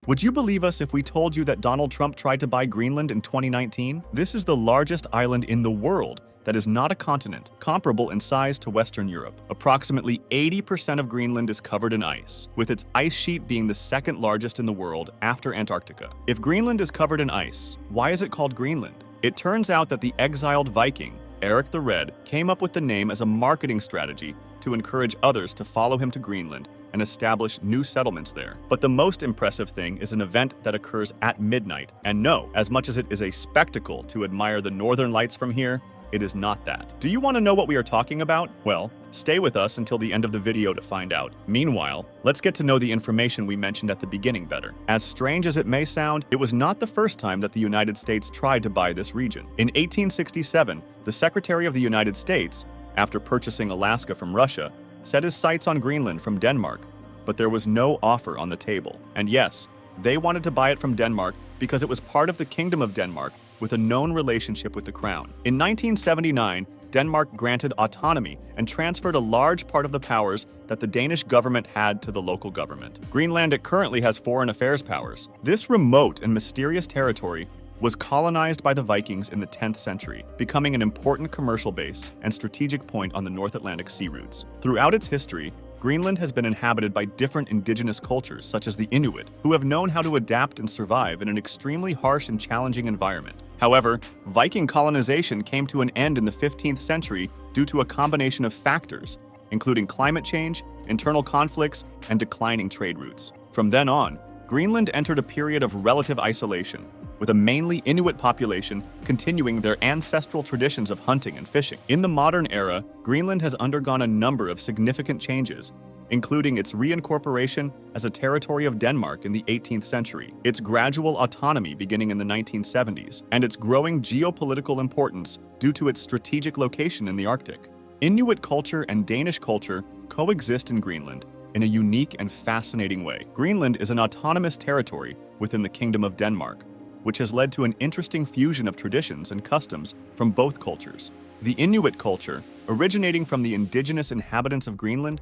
Would you believe us if we told you that Donald Trump tried to buy Greenland in 2019? This is the largest island in the world that is not a continent, comparable in size to Western Europe. Approximately 80% of Greenland is covered in ice, with its ice sheet being the second largest in the world after Antarctica. If Greenland is covered in ice, why is it called Greenland? It turns out that the exiled Viking, Eric the Red, came up with the name as a marketing strategy to encourage others to follow him to Greenland and establish new settlements there. But the most impressive thing is an event that occurs at midnight. And no, as much as it is a spectacle to admire the northern lights from here, it is not that. Do you want to know what we are talking about? Well, stay with us until the end of the video to find out. Meanwhile, let's get to know the information we mentioned at the beginning better. As strange as it may sound, it was not the first time that the United States tried to buy this region. In 1867, the Secretary of the United States, after purchasing Alaska from Russia, set his sights on Greenland from Denmark, but there was no offer on the table. And yes, they wanted to buy it from Denmark because it was part of the Kingdom of Denmark with a known relationship with the Crown. In 1979, Denmark granted autonomy and transferred a large part of the powers that the Danish government had to the local government. Greenland currently has foreign affairs powers. This remote and mysterious territory was colonized by the Vikings in the 10th century, becoming an important commercial base and strategic point on the North Atlantic sea routes. Throughout its history, Greenland has been inhabited by different indigenous cultures, such as the Inuit, who have known how to adapt and survive in an extremely harsh and challenging environment. However, Viking colonization came to an end in the 15th century due to a combination of factors, including climate change, internal conflicts, and declining trade routes. From then on, Greenland entered a period of relative isolation, with a mainly Inuit population continuing their ancestral traditions of hunting and fishing. In the modern era, Greenland has undergone a number of significant changes, including its reincorporation as a territory of Denmark in the 18th century, its gradual autonomy beginning in the 1970s, and its growing geopolitical importance due to its strategic location in the Arctic. Inuit culture and Danish culture coexist in Greenland in a unique and fascinating way. Greenland is an autonomous territory within the Kingdom of Denmark, which has led to an interesting fusion of traditions and customs from both cultures. The Inuit culture, originating from the indigenous inhabitants of Greenland,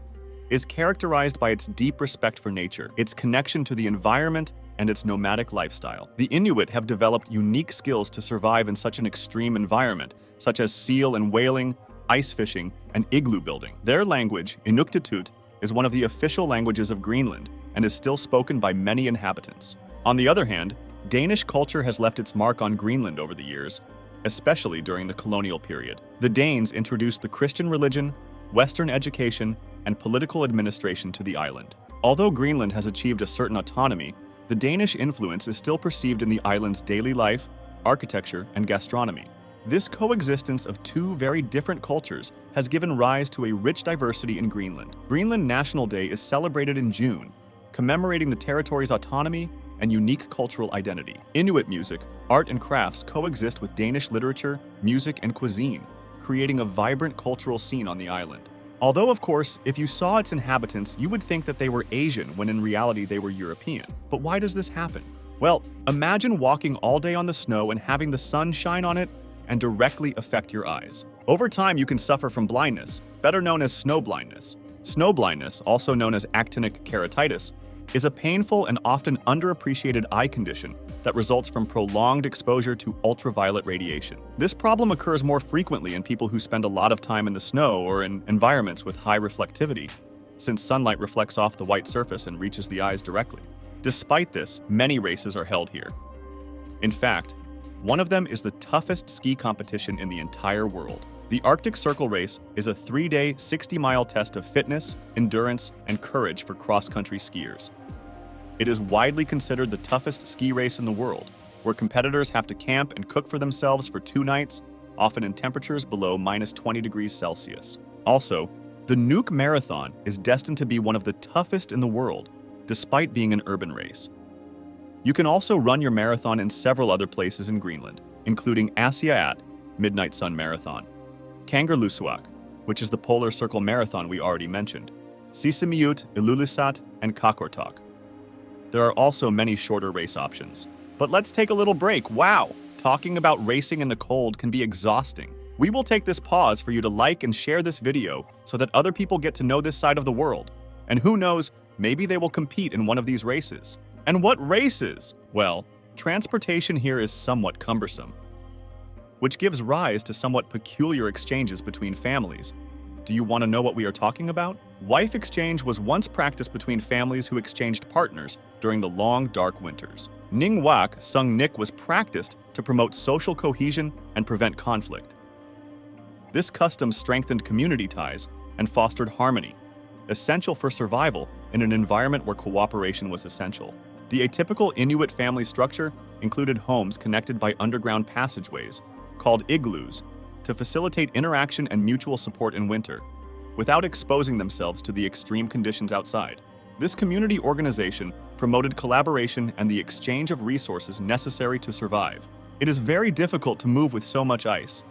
is characterized by its deep respect for nature, its connection to the environment, and its nomadic lifestyle. The Inuit have developed unique skills to survive in such an extreme environment, such as seal and whaling, ice fishing, and igloo building. Their language, Inuktitut, is one of the official languages of Greenland and is still spoken by many inhabitants. On the other hand, Danish culture has left its mark on Greenland over the years, especially during the colonial period. The Danes introduced the Christian religion, Western education, and political administration to the island. Although Greenland has achieved a certain autonomy, the Danish influence is still perceived in the island's daily life, architecture, and gastronomy. This coexistence of two very different cultures has given rise to a rich diversity in Greenland. Greenland National Day is celebrated in June, commemorating the territory's autonomy and unique cultural identity. Inuit music, art, and crafts coexist with Danish literature, music, and cuisine, creating a vibrant cultural scene on the island. Although, of course, if you saw its inhabitants, you would think that they were Asian when in reality they were European. But why does this happen? Well, imagine walking all day on the snow and having the sun shine on it and directly affect your eyes. Over time, you can suffer from blindness, better known as snow blindness. Snow blindness, also known as actinic keratitis, is a painful and often underappreciated eye condition that results from prolonged exposure to ultraviolet radiation. This problem occurs more frequently in people who spend a lot of time in the snow or in environments with high reflectivity, since sunlight reflects off the white surface and reaches the eyes directly. Despite this, many races are held here. In fact, one of them is the toughest ski competition in the entire world. The Arctic Circle Race is a 3-day, 60-mile test of fitness, endurance, and courage for cross-country skiers. It is widely considered the toughest ski race in the world, where competitors have to camp and cook for themselves for 2 nights, often in temperatures below -20 degrees Celsius. Also, the Nuuk Marathon is destined to be one of the toughest in the world, despite being an urban race. You can also run your marathon in several other places in Greenland, including Asiaat, Midnight Sun Marathon, Kangerlussuaq, which is the Polar Circle Marathon we already mentioned, Sisimiut, Ilulissat, and Qaqortoq. There are also many shorter race options. But let's take a little break. Wow! Talking about racing in the cold can be exhausting. We will take this pause for you to like and share this video so that other people get to know this side of the world. And who knows, maybe they will compete in one of these races. And what races? Well, transportation here is somewhat cumbersome, which gives rise to somewhat peculiar exchanges between families. Do you want to know what we are talking about? Wife exchange was once practiced between families who exchanged partners during the long, dark winters. Ning Wak Sung Nik was practiced to promote social cohesion and prevent conflict. This custom strengthened community ties and fostered harmony, essential for survival in an environment where cooperation was essential. The atypical Inuit family structure included homes connected by underground passageways, called igloos, to facilitate interaction and mutual support in winter, without exposing themselves to the extreme conditions outside. This community organization promoted collaboration and the exchange of resources necessary to survive. It is very difficult to move with so much ice.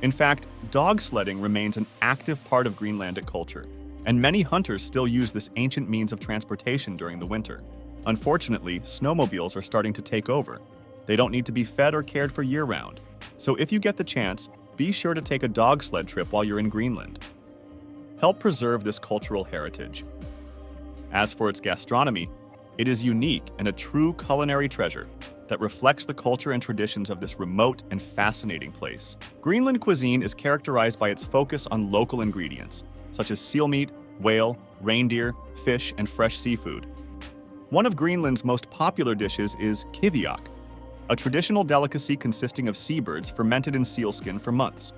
In fact, dog sledding remains an active part of Greenlandic culture, and many hunters still use this ancient means of transportation during the winter. Unfortunately, snowmobiles are starting to take over. They don't need to be fed or cared for year-round. So if you get the chance, be sure to take a dog sled trip while you're in Greenland. Help preserve this cultural heritage. As for its gastronomy, it is unique and a true culinary treasure that reflects the culture and traditions of this remote and fascinating place. Greenland cuisine is characterized by its focus on local ingredients, such as seal meat, whale, reindeer, fish, and fresh seafood. One of Greenland's most popular dishes is kiviak, a traditional delicacy consisting of seabirds fermented in sealskin for months.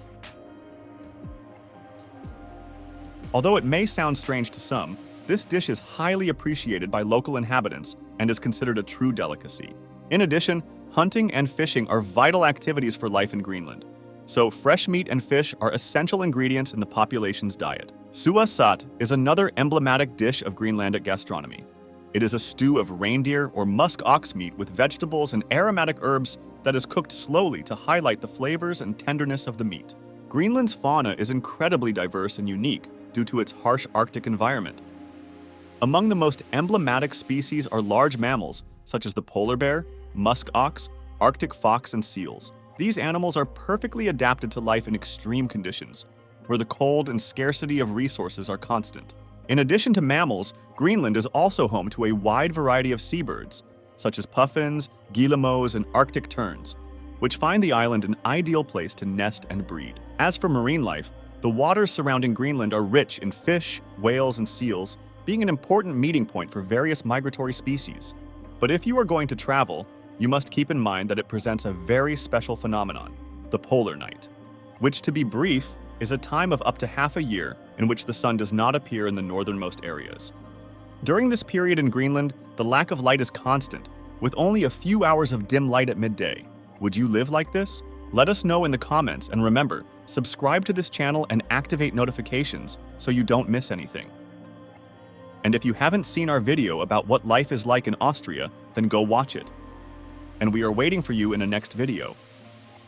Although it may sound strange to some, this dish is highly appreciated by local inhabitants and is considered a true delicacy. In addition, hunting and fishing are vital activities for life in Greenland, so fresh meat and fish are essential ingredients in the population's diet. Suasat is another emblematic dish of Greenlandic gastronomy. It is a stew of reindeer or musk ox meat with vegetables and aromatic herbs that is cooked slowly to highlight the flavors and tenderness of the meat. Greenland's fauna is incredibly diverse and unique due to its harsh Arctic environment. Among the most emblematic species are large mammals such as the polar bear, musk ox, Arctic fox, and seals. These animals are perfectly adapted to life in extreme conditions, where the cold and scarcity of resources are constant. In addition to mammals, Greenland is also home to a wide variety of seabirds, such as puffins, guillemots, and Arctic terns, which find the island an ideal place to nest and breed. As for marine life, the waters surrounding Greenland are rich in fish, whales, and seals, being an important meeting point for various migratory species. But if you are going to travel, you must keep in mind that it presents a very special phenomenon, the polar night, which, to be brief, is a time of up to half a year in which the sun does not appear in the northernmost areas. During this period in Greenland, the lack of light is constant, with only a few hours of dim light at midday. Would you live like this? Let us know in the comments, and remember, subscribe to this channel and activate notifications so you don't miss anything. And if you haven't seen our video about what life is like in Austria, then go watch it. And we are waiting for you in a next video.